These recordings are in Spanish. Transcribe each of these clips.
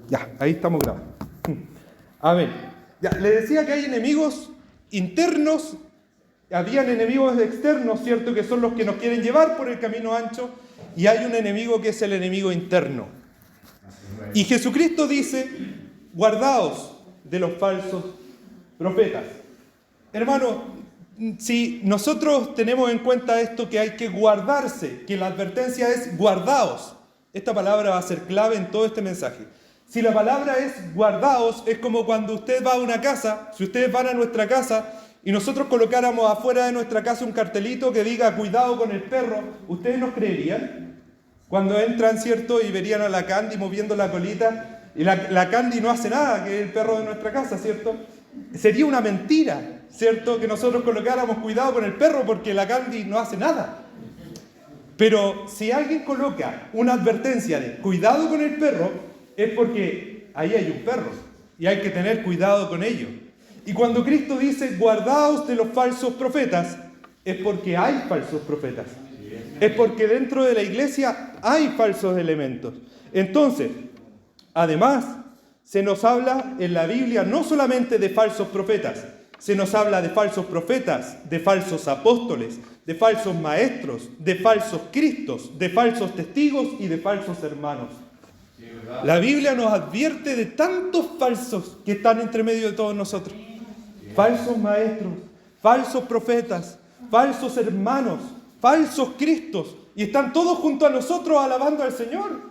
Ya, ahí estamos grabando. Amén. Ya, le decía que hay enemigos internos, habían enemigos externos, ¿cierto? Que son los que nos quieren llevar por el camino ancho, y hay un enemigo que es el enemigo interno. Y Jesucristo dice, guardaos de los falsos profetas. Hermano, si nosotros tenemos en cuenta esto, que hay que guardarse, que la advertencia es guardaos, esta palabra va a ser clave en todo este mensaje. Si la palabra es guardaos, es como cuando usted va a una casa, si ustedes van a nuestra casa y nosotros colocáramos afuera de nuestra casa un cartelito que diga cuidado con el perro, ¿ustedes nos creerían? Cuando entran, ¿cierto? Y verían a la Candy moviendo la colita, y la Candy no hace nada, que es el perro de nuestra casa, ¿cierto? Sería una mentira, ¿cierto? Que nosotros colocáramos cuidado con el perro porque la Candy no hace nada. Pero si alguien coloca una advertencia de cuidado con el perro, es porque ahí hay un perro y hay que tener cuidado con ello. Y cuando Cristo dice guardaos de los falsos profetas, es porque hay falsos profetas. Es porque dentro de la iglesia hay falsos elementos. Entonces, además, se nos habla en la Biblia no solamente de falsos profetas, se nos habla de falsos profetas, de falsos apóstoles, de falsos maestros, de falsos cristos, de falsos testigos y de falsos hermanos. La Biblia nos advierte de tantos falsos que están entre medio de todos nosotros. Falsos maestros, falsos profetas, falsos hermanos, falsos cristos, y están todos junto a nosotros alabando al Señor.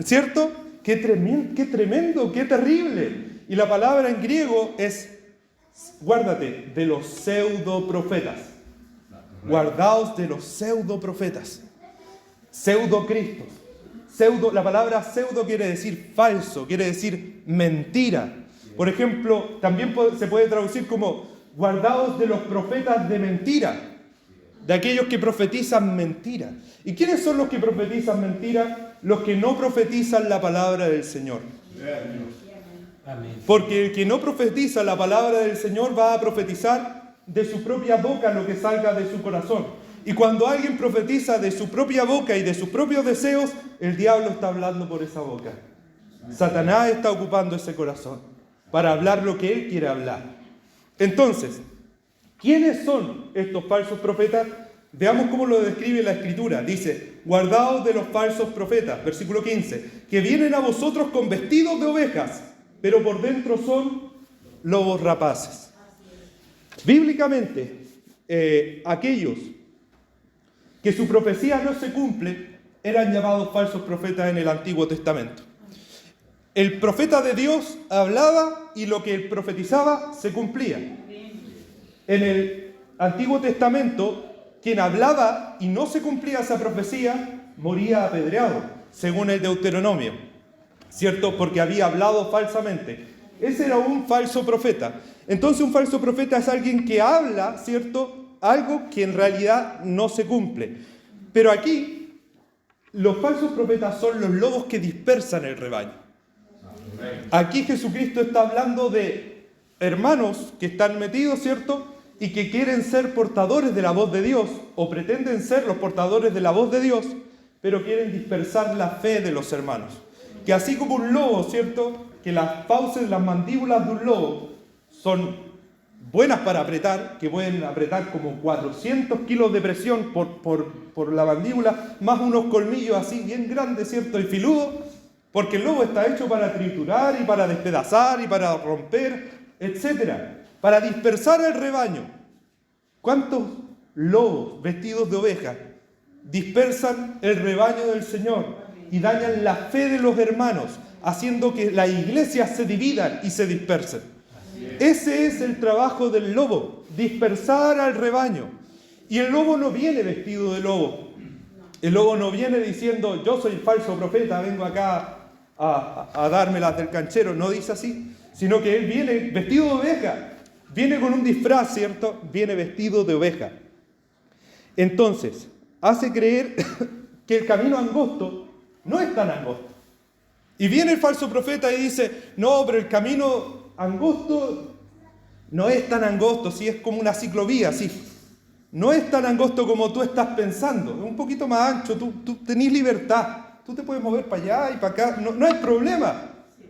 ¿Cierto? Qué tremendo, qué terrible. Y la palabra en griego es, guárdate de los pseudoprofetas. Guardaos de los pseudoprofetas, pseudocristos. La palabra pseudo quiere decir falso, quiere decir mentira. Por ejemplo, también se puede traducir como guardaos de los profetas de mentira, de aquellos que profetizan mentira. ¿Y quiénes son los que profetizan mentira? Los que no profetizan la palabra del Señor. Porque el que no profetiza la palabra del Señor va a profetizar de su propia boca lo que salga de su corazón. Y cuando alguien profetiza de su propia boca y de sus propios deseos, el diablo está hablando por esa boca. Satanás está ocupando ese corazón para hablar lo que él quiere hablar. Entonces, ¿quiénes son estos falsos profetas? Veamos cómo lo describe la Escritura. Dice, guardaos de los falsos profetas, versículo 15, que vienen a vosotros con vestidos de ovejas, pero por dentro son lobos rapaces. Bíblicamente, aquellos que su profecía no se cumple eran llamados falsos profetas en el Antiguo Testamento. El profeta de Dios hablaba y lo que él profetizaba se cumplía. En el Antiguo Testamento, quien hablaba y no se cumplía esa profecía, moría apedreado, según el Deuteronomio, ¿cierto? Porque había hablado falsamente. Ese era un falso profeta. Entonces un falso profeta es alguien que habla, ¿cierto?, algo que en realidad no se cumple. Pero aquí, los falsos profetas son los lobos que dispersan el rebaño. Aquí Jesucristo está hablando de hermanos que están metidos, ¿cierto?, y que quieren ser portadores de la voz de Dios, o pretenden ser los portadores de la voz de Dios, pero quieren dispersar la fe de los hermanos. Que así como un lobo, ¿cierto?, que las fauces, las mandíbulas de un lobo son buenas para apretar, que pueden apretar como 400 kilos de presión por la mandíbula, más unos colmillos así bien grandes, ¿cierto?, y filudos, porque el lobo está hecho para triturar y para despedazar y para romper, etcétera, para dispersar el rebaño. ¿Cuántos lobos vestidos de oveja dispersan el rebaño del Señor y dañan la fe de los hermanos, haciendo que la iglesia se dividan y se dispersen? Ese es el trabajo del lobo, dispersar al rebaño. Y el lobo no viene vestido de lobo. El lobo no viene diciendo, yo soy falso profeta, vengo acá a dármelas del canchero. No dice así, sino que él viene vestido de oveja. Viene con un disfraz, ¿cierto? Viene vestido de oveja. Entonces, hace creer que el camino angosto no es tan angosto. Y viene el falso profeta y dice, no, pero el camino angosto no es tan angosto, sí, es como una ciclovía, sí. No es tan angosto como tú estás pensando, es un poquito más ancho, tú tenés libertad, tú te puedes mover para allá y para acá, no hay problema,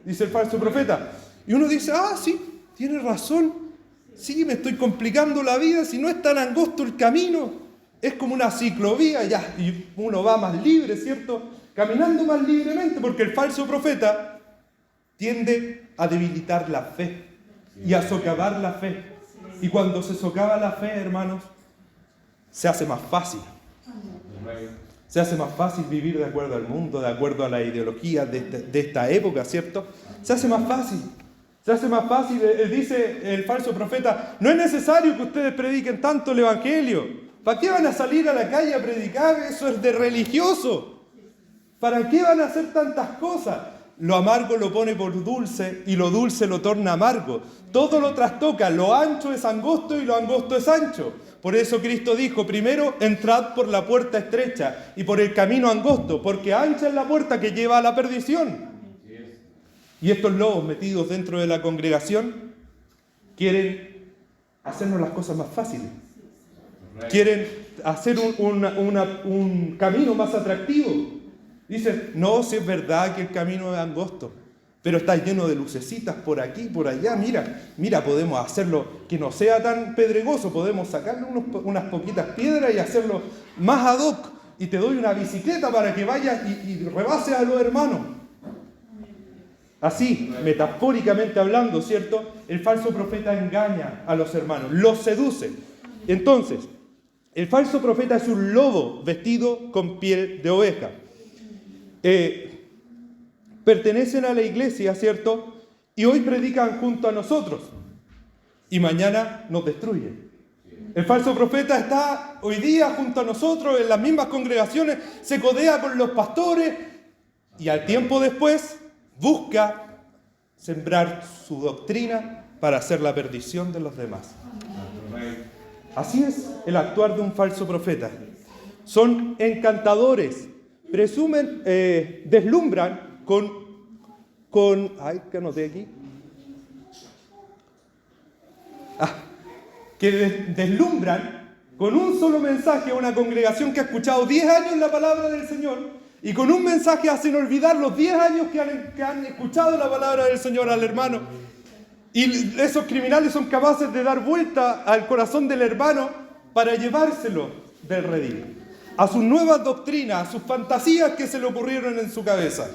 dice el falso profeta. Y uno dice, sí, tiene razón, sí, me estoy complicando la vida, si no es tan angosto el camino, es como una ciclovía, ya, y uno va más libre, ¿cierto? Caminando más libremente, porque el falso profeta tiende a debilitar la fe y a socavar la fe. Y cuando se socava la fe, hermanos, se hace más fácil. Se hace más fácil vivir de acuerdo al mundo, de acuerdo a la ideología de esta época, ¿cierto? Se hace más fácil. Se hace más fácil, dice el falso profeta, no es necesario que ustedes prediquen tanto el Evangelio. ¿Para qué van a salir a la calle a predicar? Eso es de religioso. ¿Para qué van a hacer tantas cosas? Lo amargo lo pone por dulce y lo dulce lo torna amargo. Todo lo trastoca, lo ancho es angosto y lo angosto es ancho. Por eso Cristo dijo, primero entrad por la puerta estrecha y por el camino angosto, porque ancha es la puerta que lleva a la perdición. Y estos lobos metidos dentro de la congregación quieren hacernos las cosas más fáciles. Quieren hacer un camino más atractivo. Dicen, no, si es verdad que el camino es angosto, pero está lleno de lucecitas por aquí, por allá. Mira, podemos hacerlo que no sea tan pedregoso, podemos sacarle unas poquitas piedras y hacerlo más ad hoc. Y te doy una bicicleta para que vayas y rebases a los hermanos. Así, metafóricamente hablando, ¿cierto? El falso profeta engaña a los hermanos, los seduce. Entonces, el falso profeta es un lobo vestido con piel de oveja. Pertenecen a la iglesia, ¿cierto? Y hoy predican junto a nosotros y mañana nos destruyen. El falso profeta está hoy día junto a nosotros en las mismas congregaciones, se codea con los pastores y al tiempo después busca sembrar su doctrina para hacer la perdición de los demás. Así es el actuar de un falso profeta. Son encantadores, presumen, deslumbran ¿qué anoté aquí? Que deslumbran con un solo mensaje a una congregación que ha escuchado 10 años la palabra del Señor, y con un mensaje hacen olvidar los 10 años que han escuchado la palabra del Señor al hermano. Y esos criminales son capaces de dar vuelta al corazón del hermano para llevárselo del redil, a sus nuevas doctrinas, a sus fantasías que se le ocurrieron en su cabeza.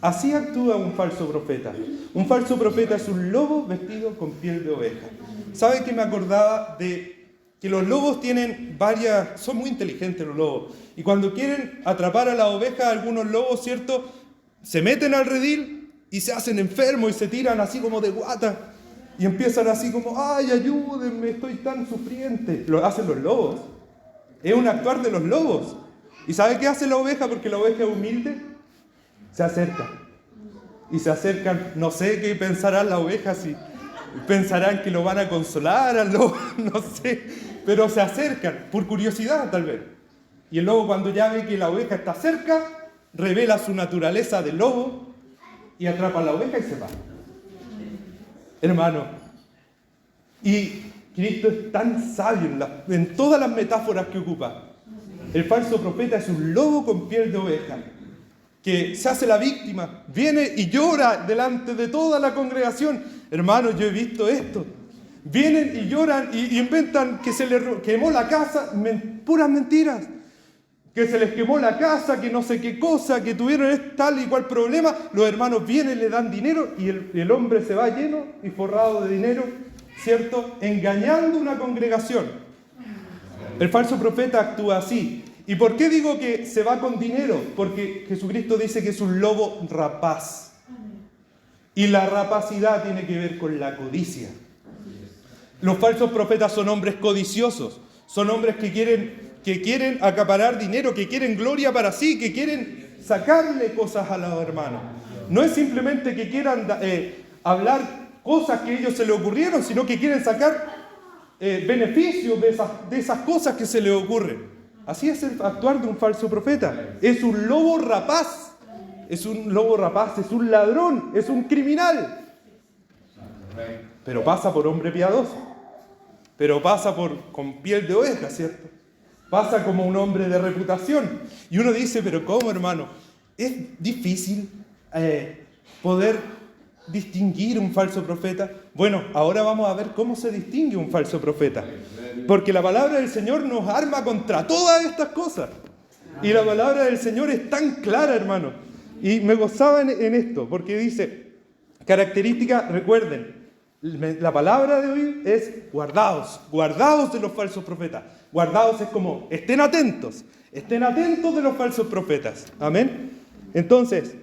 Así actúa un falso profeta. Un falso profeta es un lobo vestido con piel de oveja. ¿Saben que me acordaba de que los lobos tienen son muy inteligentes los lobos, y cuando quieren atrapar a la oveja, algunos lobos, ¿cierto?, se meten al redil y se hacen enfermos y se tiran así como de guata y empiezan así como, ¡ay, ayúdenme, estoy tan sufriente! Lo hacen los lobos. Es un actuar de los lobos. ¿Y sabe qué hace la oveja? Porque la oveja es humilde. Se acerca. Y se acercan, no sé qué pensarán las ovejas, si pensarán que lo van a consolar al lobo, no sé, pero se acercan, por curiosidad tal vez. Y el lobo, cuando ya ve que la oveja está cerca, revela su naturaleza de lobo y atrapa a la oveja y se va. Hermano, y Cristo es tan sabio en todas las metáforas que ocupa. El falso profeta es un lobo con piel de oveja, que se hace la víctima, viene y llora delante de toda la congregación. Hermano, yo he visto esto. Vienen y lloran y inventan que se les quemó la casa, puras mentiras. Que se les quemó la casa, que no sé qué cosa, que tuvieron tal y cual problema. Los hermanos vienen, le dan dinero y el hombre se va lleno y forrado de dinero, ¿cierto? Engañando una congregación. El falso profeta actúa así. ¿Y por qué digo que se va con dinero? Porque Jesucristo dice que es un lobo rapaz. Y la rapacidad tiene que ver con la codicia. Los falsos profetas son hombres codiciosos. Son hombres que quieren acaparar dinero, que quieren gloria para sí, que quieren sacarle cosas a los hermanos. No es simplemente que quieran hablar cosas que a ellos se les ocurrieron, sino que quieren sacar beneficios de esas cosas que se les ocurren. Así es el actuar de un falso profeta. Es un lobo rapaz. Es un lobo rapaz, es un ladrón, es un criminal. Pero pasa por hombre piadoso. Pero pasa con piel de oveja, ¿cierto? Pasa como un hombre de reputación. Y uno dice, pero ¿cómo, hermano? ¿Es difícil poder distinguir un falso profeta? Bueno, ahora vamos a ver cómo se distingue un falso profeta. Porque la palabra del Señor nos arma contra todas estas cosas. Y la palabra del Señor es tan clara, hermano. Y me gozaba en esto, porque dice, característica, recuerden, la palabra de hoy es guardaos de los falsos profetas. Guardaos es como, estén atentos de los falsos profetas. Amén. Entonces,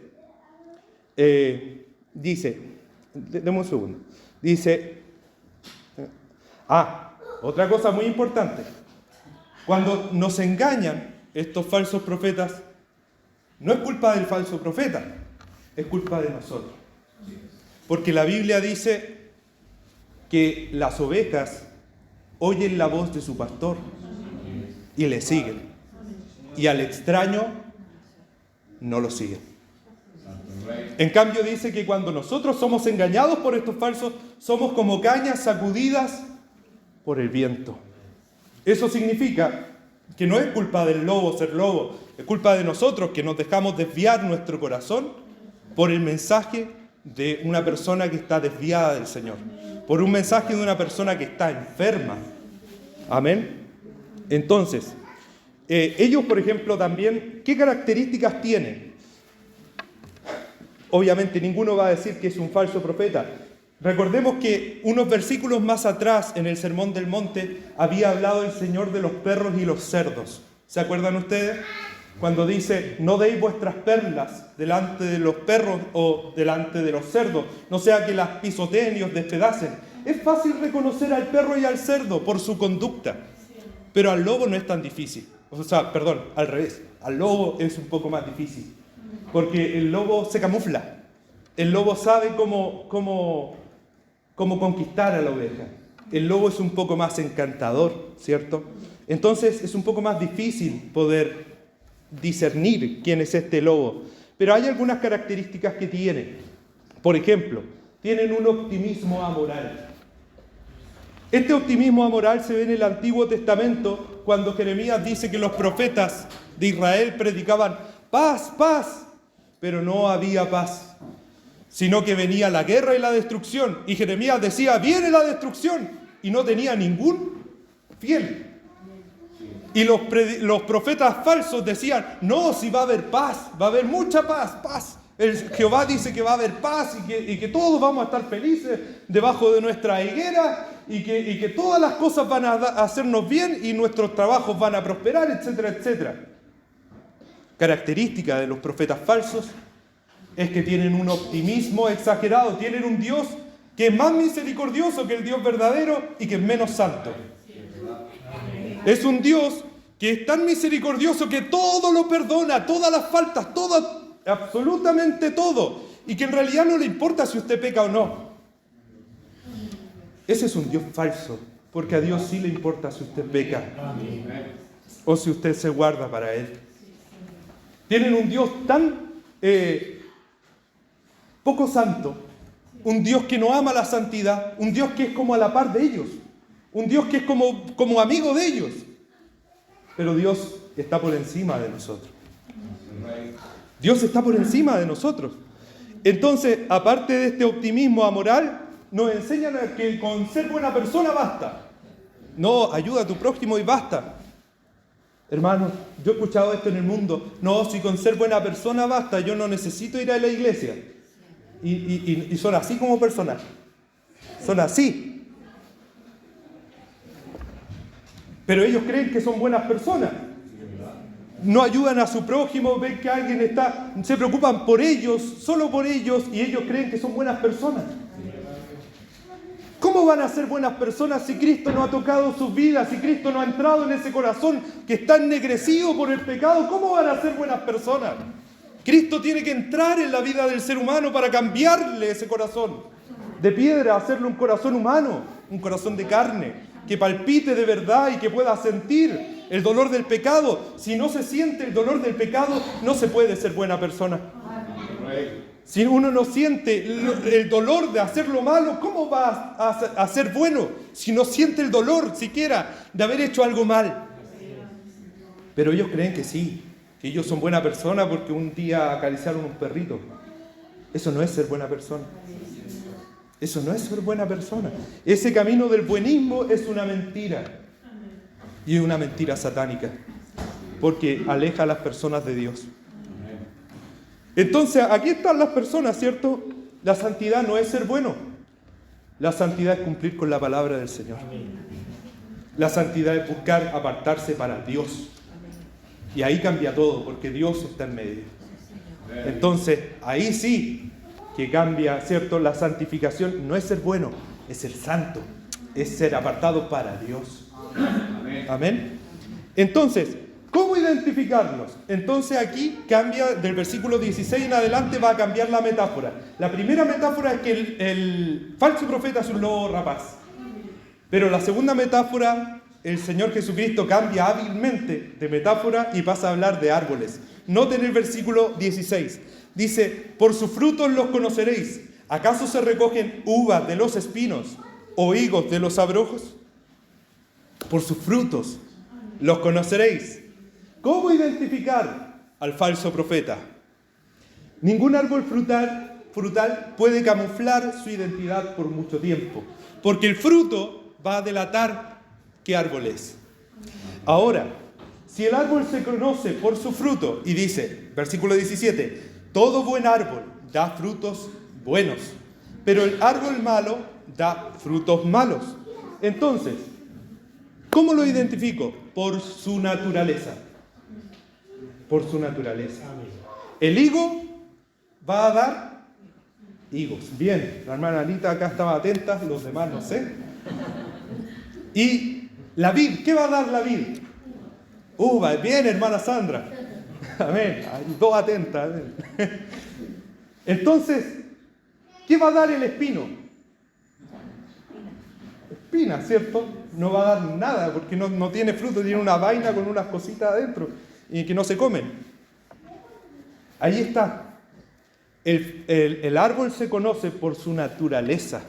dice, deme un segundo, dice, otra cosa muy importante, cuando nos engañan estos falsos profetas, no es culpa del falso profeta, es culpa de nosotros. Porque la Biblia dice que las ovejas oyen la voz de su pastor y le siguen. Y al extraño no lo siguen. En cambio dice que cuando nosotros somos engañados por estos falsos, somos como cañas sacudidas por el viento. Eso significa que no es culpa del lobo ser lobo, es culpa de nosotros que nos dejamos desviar nuestro corazón por el mensaje de una persona que está desviada del Señor, por un mensaje de una persona que está enferma. Amén. Entonces, ellos, por ejemplo, también, ¿qué características tienen? Obviamente ninguno va a decir que es un falso profeta. Recordemos que unos versículos más atrás, en el Sermón del Monte, había hablado el Señor de los perros y los cerdos. ¿Se acuerdan ustedes? Cuando dice, no deis vuestras perlas delante de los perros o delante de los cerdos, no sea que las pisoteen y os despedacen. Es fácil reconocer al perro y al cerdo por su conducta, pero al lobo no es tan difícil. O sea, perdón, al revés. Al lobo es un poco más difícil, porque el lobo se camufla. El lobo sabe cómo conquistar a la oveja. El lobo es un poco más encantador, ¿cierto? Entonces es un poco más difícil poder discernir quién es este lobo. Pero hay algunas características que tiene. Por ejemplo, tienen un optimismo amoral. Este optimismo amoral se ve en el Antiguo Testamento cuando Jeremías dice que los profetas de Israel predicaban paz, paz, pero no había paz, sino que venía la guerra y la destrucción. Y Jeremías decía, viene la destrucción, y no tenía ningún fiel. Y los profetas falsos decían, no, si va a haber paz, va a haber mucha paz, paz. Jehová dice que va a haber paz y que todos vamos a estar felices debajo de nuestra higuera y que todas las cosas van a hacernos bien y nuestros trabajos van a prosperar, etcétera, etcétera. Característica de los profetas falsos es que tienen un optimismo exagerado, tienen un Dios que es más misericordioso que el Dios verdadero y que es menos santo. Es un Dios que es tan misericordioso que todo lo perdona, todas las faltas, todo, absolutamente todo, y que en realidad no le importa si usted peca o no. Ese es un Dios falso, porque a Dios sí le importa si usted peca o si usted se guarda para Él. Tienen un Dios tan poco santo, un Dios que no ama la santidad, un Dios que es como a la par de ellos, un Dios que es como amigo de ellos. Pero Dios está por encima de nosotros. Dios está por encima de nosotros. Entonces, aparte de este optimismo amoral, nos enseñan que con ser buena persona basta. No, ayuda a tu prójimo y basta. Hermanos, yo he escuchado esto en el mundo. No, si con ser buena persona basta, yo no necesito ir a la iglesia. Y son así como personas. Son así. Pero ellos creen que son buenas personas. No ayudan a su prójimo, ven que alguien se preocupan por ellos, solo por ellos, y ellos creen que son buenas personas. ¿Cómo van a ser buenas personas si Cristo no ha tocado sus vidas, si Cristo no ha entrado en ese corazón que está ennegrecido por el pecado? ¿Cómo van a ser buenas personas? Cristo tiene que entrar en la vida del ser humano para cambiarle ese corazón de piedra, hacerle un corazón humano, un corazón de carne, que palpite de verdad y que pueda sentir el dolor del pecado. Si no se siente el dolor del pecado, no se puede ser buena persona. Si uno no siente el dolor de hacer lo malo, ¿cómo va a ser bueno? Si no siente el dolor siquiera de haber hecho algo mal. Pero ellos creen que sí. que ellos son buena persona porque un día acariciaron un perrito. Eso no es ser buena persona. Eso no es ser buena persona. Ese camino del buenismo es una mentira. Y es una mentira satánica. Porque aleja a las personas de Dios. Entonces, aquí están las personas, ¿cierto? La santidad no es ser bueno. La santidad es cumplir con la palabra del Señor. La santidad es buscar apartarse para Dios. Y ahí cambia todo, porque Dios está en medio. Entonces, ahí sí que cambia, ¿cierto? La santificación no es ser bueno, es ser santo. Es ser apartado para Dios. Amén. Entonces, ¿cómo identificarlos? Entonces aquí cambia, del versículo 16 en adelante va a cambiar la metáfora. La primera metáfora es que el falso profeta es un lobo rapaz. Pero la segunda metáfora, el Señor Jesucristo cambia hábilmente de metáfora y pasa a hablar de árboles. Noten el versículo 16. Dice, por sus frutos los conoceréis. ¿Acaso se recogen uvas de los espinos o higos de los abrojos? Por sus frutos los conoceréis. ¿Cómo identificar al falso profeta? Ningún árbol frutal puede camuflar su identidad por mucho tiempo, porque el fruto va a delatar qué árbol es. Ahora, si el árbol se conoce por su fruto, y dice, versículo 17, todo buen árbol da frutos buenos, pero el árbol malo da frutos malos. Entonces, ¿cómo lo identifico? Por su naturaleza. Por su naturaleza. El higo va a dar higos. Bien, la hermana Anita acá estaba atenta, los demás no sé. Y la vid, ¿qué va a dar la vid? Uva, bien, hermana Sandra. Amén, hay dos atentas. Amén. Entonces, ¿qué va a dar el espino? Espina, ¿cierto? No va a dar nada porque no tiene fruto, tiene una vaina con unas cositas adentro y que no se comen. Ahí está. El árbol se conoce por su naturaleza.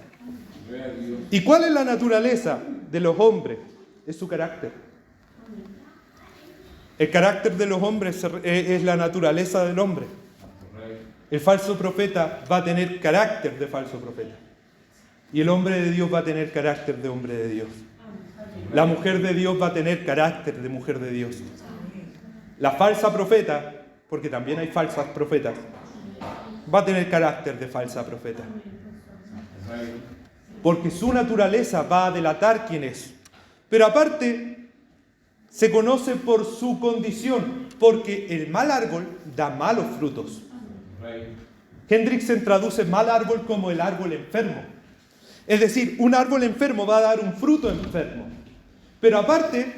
¿Y cuál es la naturaleza de los hombres? Es su carácter. El carácter de los hombres es la naturaleza del hombre. El falso profeta va a tener carácter de falso profeta. Y el hombre de Dios va a tener carácter de hombre de Dios. La mujer de Dios va a tener carácter de mujer de Dios. La falsa profeta, porque también hay falsas profetas, va a tener carácter de falsa profeta. Porque su naturaleza va a delatar quién es. Pero aparte, se conoce por su condición, porque el mal árbol da malos frutos. Hendrickson traduce mal árbol como el árbol enfermo. Es decir, un árbol enfermo va a dar un fruto enfermo. Pero aparte,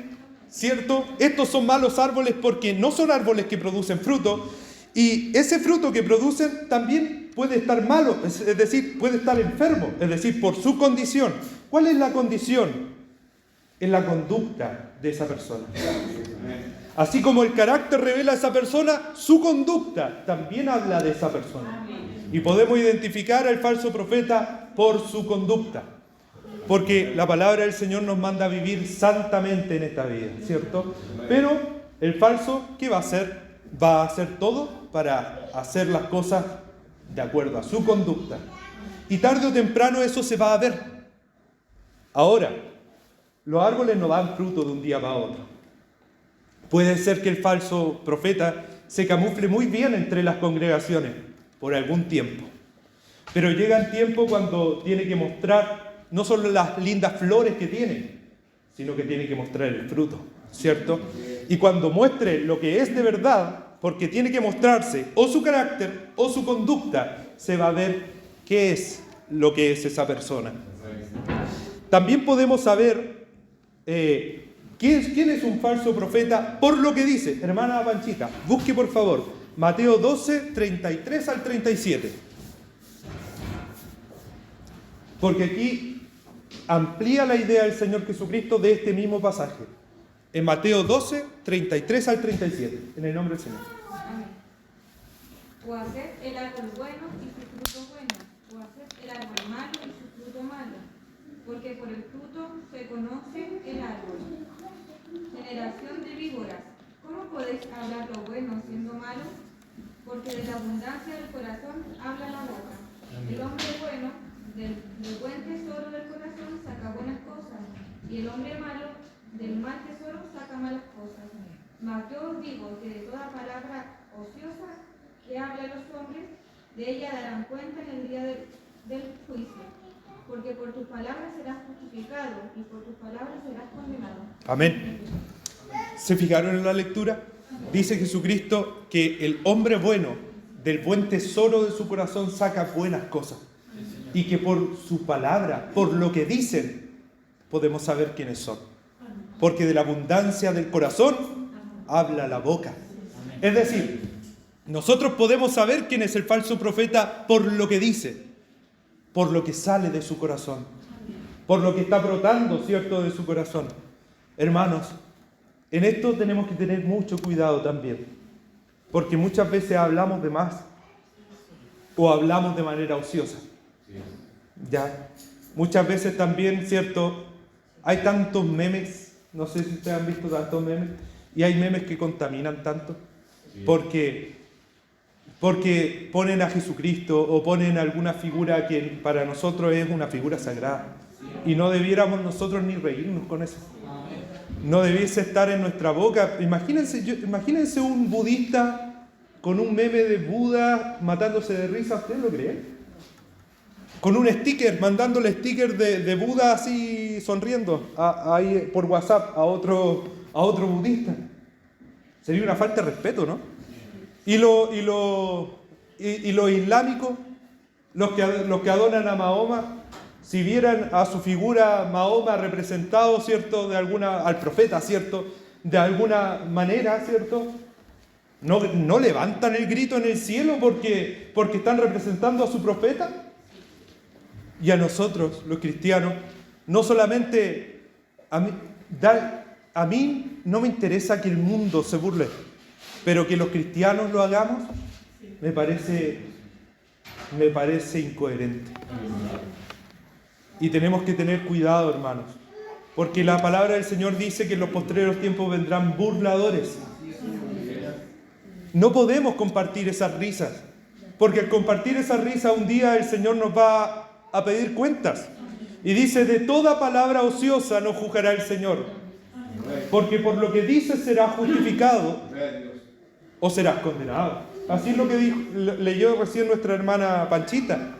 ¿cierto? Estos son malos árboles porque no son árboles que producen fruto. Y ese fruto que producen también puede estar malo, es decir, puede estar enfermo. Es decir, por su condición. ¿Cuál es la condición? Es la conducta de esa persona. Así como el carácter revela a esa persona, su conducta también habla de esa persona. Y podemos identificar al falso profeta por su conducta. Porque la palabra del Señor nos manda a vivir santamente en esta vida, ¿cierto? Pero el falso, ¿qué va a hacer? Va a hacer todo para hacer las cosas de acuerdo a su conducta. Y tarde o temprano eso se va a ver. Ahora, los árboles no dan fruto de un día para otro. Puede ser que el falso profeta se camufle muy bien entre las congregaciones por algún tiempo. Pero llega el tiempo cuando tiene que mostrar no solo las lindas flores que tiene, sino que tiene que mostrar el fruto, ¿cierto? Y cuando muestre lo que es de verdad, porque tiene que mostrarse o su carácter o su conducta, se va a ver qué es lo que es esa persona. También podemos saber quién es un falso profeta por lo que dice. Hermana Panchita, busque por favor Mateo 12, 33 al 37. Porque aquí amplía la idea del Señor Jesucristo de este mismo pasaje. En Mateo 12, 33 al 37. En el nombre del Señor. O haced el árbol bueno y su fruto bueno, o haced el árbol malo y su fruto malo, porque por el fruto se conoce el árbol. Generación de víboras, ¿Cómo podéis hablar lo bueno siendo malo? Porque de la abundancia del corazón habla la boca. El hombre bueno, del buen tesoro del corazón, saca buenas cosas, y el hombre malo, del mal tesoro, saca malas cosas. Mas yo os digo que de toda palabra ociosa que hablan los hombres, de ella darán cuenta en el día del juicio. Porque por tus palabras serás justificado, y por tus palabras serás condenado. Amén. ¿Se fijaron en la lectura? Dice Jesucristo que el hombre bueno, del buen tesoro de su corazón, saca buenas cosas. Y que por su palabra, por lo que dicen, podemos saber quiénes son. Porque de la abundancia del corazón habla la boca. Es decir, nosotros podemos saber quién es el falso profeta por lo que dice, por lo que sale de su corazón, por lo que está brotando, ¿cierto?, de su corazón. Hermanos, en esto tenemos que tener mucho cuidado también, porque muchas veces hablamos de más o hablamos de manera ociosa. Ya, muchas veces también, ¿cierto?, hay tantos memes, no sé si ustedes han visto tantos memes, y hay memes que contaminan tanto, porque ponen a Jesucristo o ponen alguna figura que para nosotros es una figura sagrada, y no debiéramos nosotros ni reírnos con eso. No debiese estar en nuestra boca. Imagínense un budista con un meme de Buda matándose de risa, ¿ustedes lo creen? Con un sticker, mandándole sticker de Buda así sonriendo ahí por WhatsApp a otro budista. Sería una falta de respeto, ¿no? Y los islámicos, los que adoran a Mahoma, si vieran a su figura Mahoma representado, ¿cierto?, al profeta, ¿cierto?, de alguna manera, ¿cierto?, no levantan el grito en el cielo porque están representando a su profeta. Y a nosotros, los cristianos, no solamente a mí no me interesa que el mundo se burle, pero que los cristianos lo hagamos, me parece incoherente. Y tenemos que tener cuidado, hermanos, porque la palabra del Señor dice que en los postreros tiempos vendrán burladores. No podemos compartir esas risas, porque al compartir esas risas un día el Señor nos va a pedir cuentas. Y dice, de toda palabra ociosa nos juzgará el Señor, porque por lo que dices serás justificado o serás condenado. Así es lo que leyó recién nuestra hermana Panchita.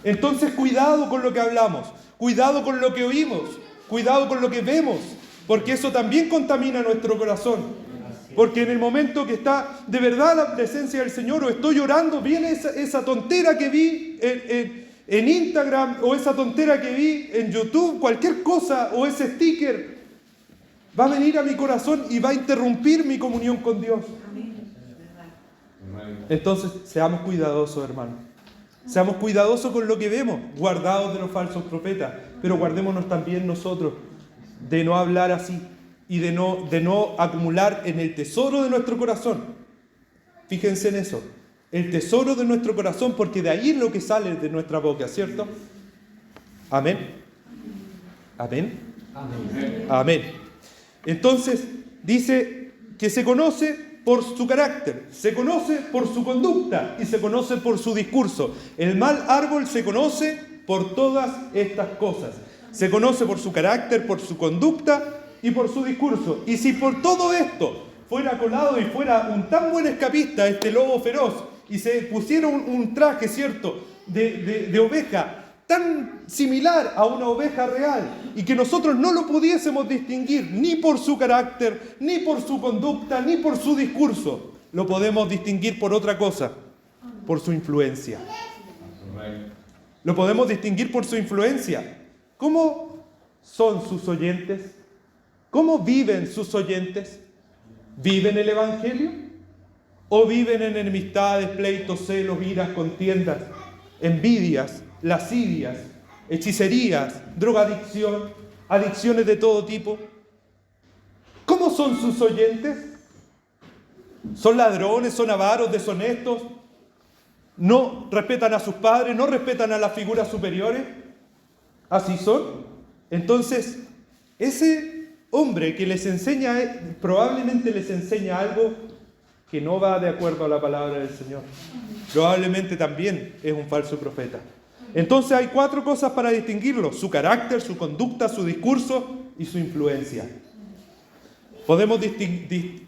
Entonces cuidado con lo que hablamos, cuidado con lo que oímos, cuidado con lo que vemos, porque eso también contamina nuestro corazón. Porque en el momento que está de verdad la presencia del Señor o estoy llorando, viene esa tontera que vi en Instagram o esa tontera que vi en YouTube, cualquier cosa, o ese sticker, va a venir a mi corazón y va a interrumpir mi comunión con Dios. Entonces, seamos cuidadosos, hermanos. Seamos cuidadosos con lo que vemos, guardados de los falsos profetas, pero guardémonos también nosotros de no hablar así y de no acumular en el tesoro de nuestro corazón. Fíjense en eso, el tesoro de nuestro corazón, porque de ahí es lo que sale de nuestra boca, ¿cierto? Amén. Amén. Amén. Amén. Entonces, dice que se conoce por su carácter, se conoce por su conducta y se conoce por su discurso. El mal árbol se conoce por todas estas cosas. Se conoce por su carácter, por su conducta y por su discurso. Y si por todo esto fuera colado y fuera un tan buen escapista este lobo feroz y se pusiera un traje, ¿cierto?, de oveja tan similar a una oveja real y que nosotros no lo pudiésemos distinguir ni por su carácter, ni por su conducta, ni por su discurso, lo podemos distinguir por otra cosa, por su influencia. Lo podemos distinguir por su influencia. ¿Cómo son sus oyentes? ¿Cómo viven sus oyentes? ¿Viven el Evangelio? ¿O viven en enemistades, pleitos, celos, iras, contiendas, envidias, lascivias, hechicerías, drogadicción, adicciones de todo tipo? ¿Cómo son sus oyentes? ¿Son ladrones, son avaros, deshonestos? ¿No respetan a sus padres? ¿No respetan a las figuras superiores? ¿Así son? Entonces, ese hombre que les enseña, probablemente les enseña algo que no va de acuerdo a la palabra del Señor. Probablemente también es un falso profeta. Entonces hay 4 cosas para distinguirlo: su carácter, su conducta, su discurso y su influencia. Podemos distinguir,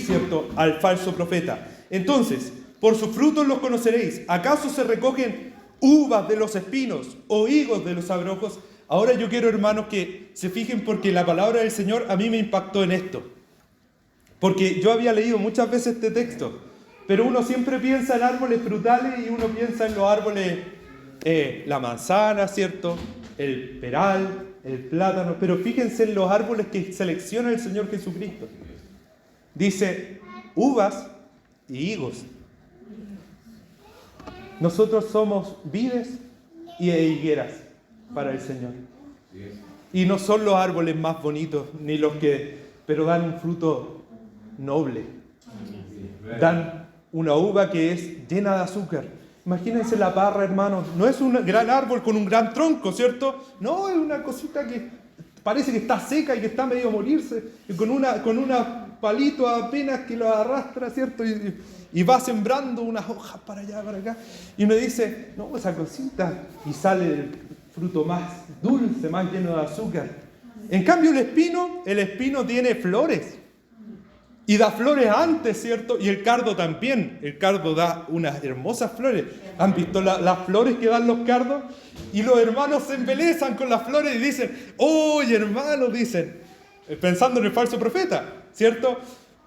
¿cierto?, al falso profeta. Entonces, por sus frutos los conoceréis. ¿Acaso se recogen uvas de los espinos o higos de los abrojos? Ahora yo quiero, hermanos, que se fijen, porque la palabra del Señor a mí me impactó en esto. Porque yo había leído muchas veces este texto, pero uno siempre piensa en árboles frutales y uno piensa en los árboles, la manzana, ¿cierto?, el peral, el plátano. Pero fíjense en los árboles que selecciona el Señor Jesucristo. Dice uvas y higos. Nosotros somos vides y higueras para el Señor. Y no son los árboles más bonitos, ni los que, pero dan un fruto noble. Dan una uva que es llena de azúcar. Imagínense la parra, hermanos. No es un gran árbol con un gran tronco, ¿cierto? No, es una cosita que parece que está seca y que está medio a morirse. Y con una palito apenas que lo arrastra, ¿cierto? Y va sembrando unas hojas para allá, para acá. Y uno dice, no, esa cosita. Y sale el fruto más dulce, más lleno de azúcar. En cambio el espino tiene flores. Y da flores antes, ¿cierto? Y el cardo también. El cardo da unas hermosas flores. ¿Han visto las flores que dan los cardos? Y los hermanos se embelezan con las flores y dicen, oye, hermano, dicen, pensando en el falso profeta, ¿cierto?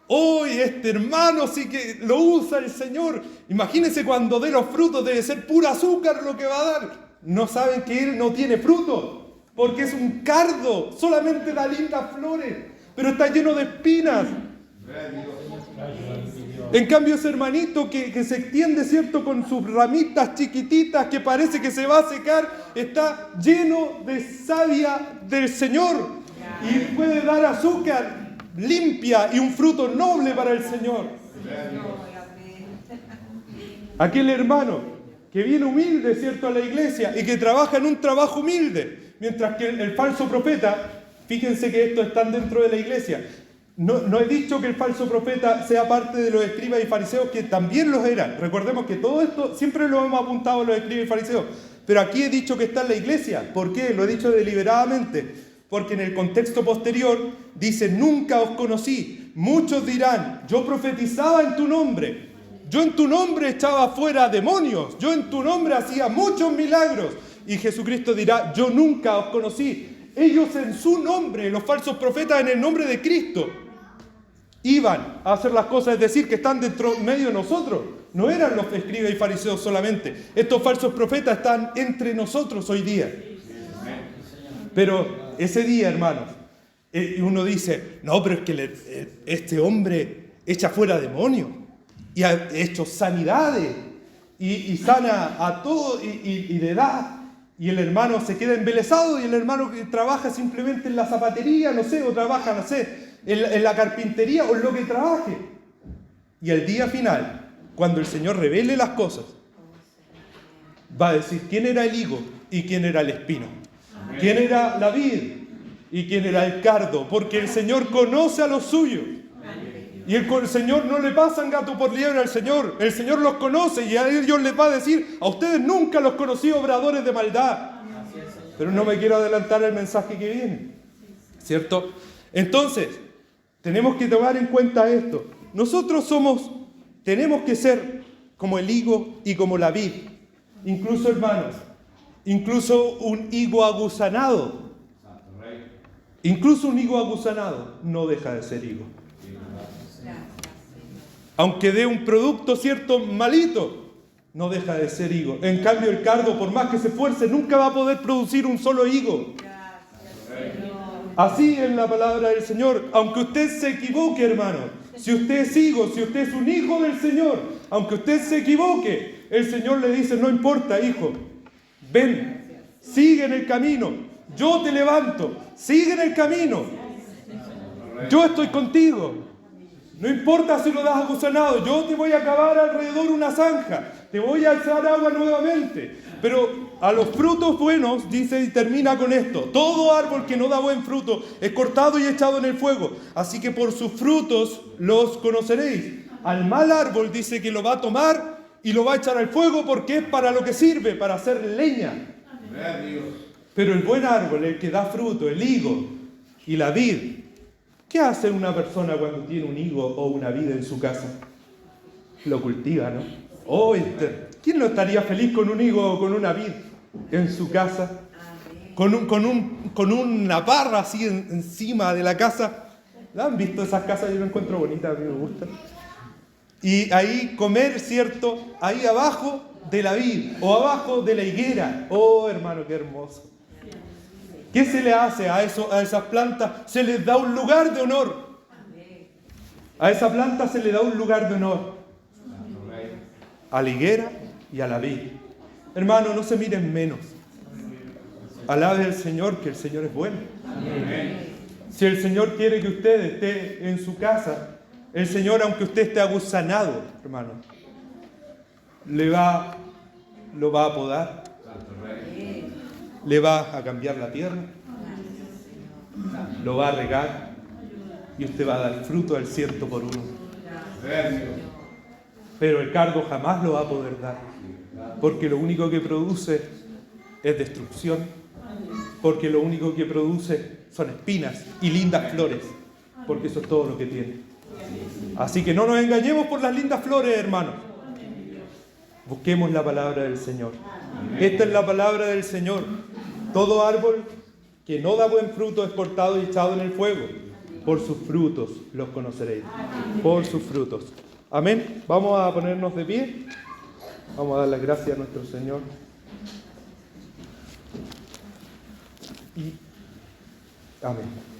Oye, este hermano sí que lo usa el Señor. Imagínense cuando dé los frutos, debe ser pura azúcar lo que va a dar. No saben que él no tiene fruto, porque es un cardo, solamente da lindas flores, pero está lleno de espinas. En cambio ese hermanito que se extiende, ¿cierto?, con sus ramitas chiquititas que parece que se va a secar, está lleno de savia del Señor y puede dar azúcar limpia y un fruto noble para el Señor. Aquel hermano que viene humilde, ¿cierto?, a la iglesia y que trabaja en un trabajo humilde, mientras que el falso profeta, fíjense que estos están dentro de la iglesia. No he dicho que el falso profeta sea parte de los escribas y fariseos, que también los eran. Recordemos que todo esto siempre lo hemos apuntado a los escribas y fariseos. Pero aquí he dicho que está en la iglesia. ¿Por qué? Lo he dicho deliberadamente. Porque en el contexto posterior dice, nunca os conocí. Muchos dirán, yo profetizaba en tu nombre. Yo en tu nombre echaba fuera demonios. Yo en tu nombre hacía muchos milagros. Y Jesucristo dirá, yo nunca os conocí. Ellos en su nombre, los falsos profetas en el nombre de Cristo, iban a hacer las cosas, es decir, que están dentro medio de nosotros. No eran los escribas y fariseos solamente. Estos falsos profetas están entre nosotros hoy día. Pero ese día, hermanos, uno dice, no, pero es que este hombre echa fuera demonios y ha hecho sanidades y sana a todo y le da. Y el hermano se queda embelesado, y el hermano que trabaja simplemente en la zapatería, no sé, o trabaja, no sé, en la carpintería o en lo que trabaje. Y el día final, cuando el Señor revele las cosas, va a decir quién era el higo y quién era el espino. Quién era la vid y quién era el cardo. Porque el Señor conoce a los suyos. Y el Señor no le pasan gato por liebre al Señor. El Señor los conoce y a ellos les va a decir, a ustedes nunca los conocí obradores de maldad. Pero no me quiero adelantar el mensaje que viene, ¿cierto? Entonces, tenemos que tomar en cuenta esto. Nosotros tenemos que ser como el higo y como la vid. Incluso, hermanos, incluso un higo agusanado. Incluso un higo agusanado no deja de ser higo. Aunque dé un producto, ¿cierto?, malito, no deja de ser higo. En cambio, el cardo, por más que se esfuerce, nunca va a poder producir un solo higo. Así es la palabra del Señor. Aunque usted se equivoque, hermano, si usted es higo, si usted es un hijo del Señor, aunque usted se equivoque, el Señor le dice, no importa, hijo, ven, sigue en el camino, yo te levanto, sigue en el camino, yo estoy contigo. No importa si lo das agusanado, yo te voy a cavar alrededor una zanja, te voy a echar agua nuevamente. Pero a los frutos buenos, dice y termina con esto: todo árbol que no da buen fruto es cortado y echado en el fuego. Así que por sus frutos los conoceréis. Al mal árbol dice que lo va a tomar y lo va a echar al fuego porque es para lo que sirve, para hacer leña. Pero el buen árbol, el que da fruto, el higo y la vid, ¿qué hace una persona cuando tiene un higo o una vid en su casa? Lo cultiva, ¿no? Oh, ¿quién no estaría feliz con un higo o con una vid en su casa? Con una parra así encima de la casa. ¿La han visto esas casas? Yo las encuentro bonitas, a mí me gustan. Y ahí comer, ¿cierto? Ahí abajo de la vid o abajo de la higuera. Oh, hermano, qué hermoso. ¿Qué se le hace a esas plantas? Se les da un lugar de honor. A esa planta se le da un lugar de honor. A la higuera y a la vid. Hermano, no se miren menos. Alabe al Señor, que el Señor es bueno. Si el Señor quiere que usted esté en su casa, el Señor, aunque usted esté aguzanado, hermano, lo va a podar, le va a cambiar la tierra, lo va a regar y usted va a dar fruto al 100%. Pero el cardo jamás lo va a poder dar, porque lo único que produce es destrucción, porque lo único que produce son espinas y lindas flores, porque eso es todo lo que tiene. Así que no nos engañemos por las lindas flores, hermanos. Busquemos la palabra del Señor. Esta es la palabra del Señor. Todo árbol que no da buen fruto es cortado y echado en el fuego. Por sus frutos los conoceréis. Por sus frutos. Amén. Vamos a ponernos de pie. Vamos a dar las gracias a nuestro Señor. Amén.